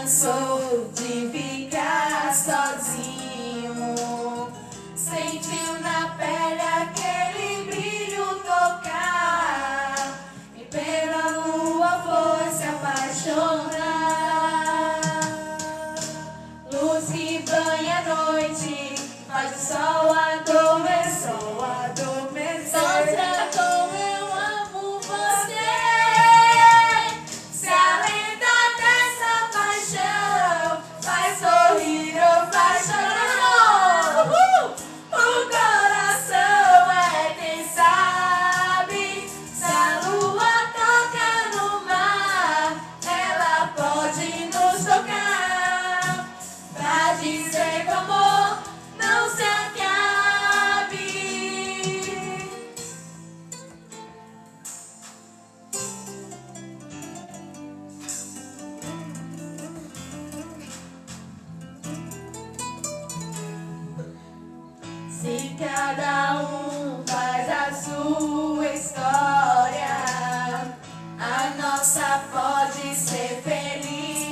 cansou de ficar sozinho, sentiu na pele aquele brilho tocar, e pela lua foi se apaixonar. Luz que banha a noite, faz o sol adormecer. Mostra como eu amo você. Se alenta dessa paixão, faz sorrir ou faz chorar. O coração é quem sabe. Se a lua toca no mar, ela pode nos tocar, pra dizer que o amor não se acabe. Se cada faz a sua história, a nossa pode ser feliz.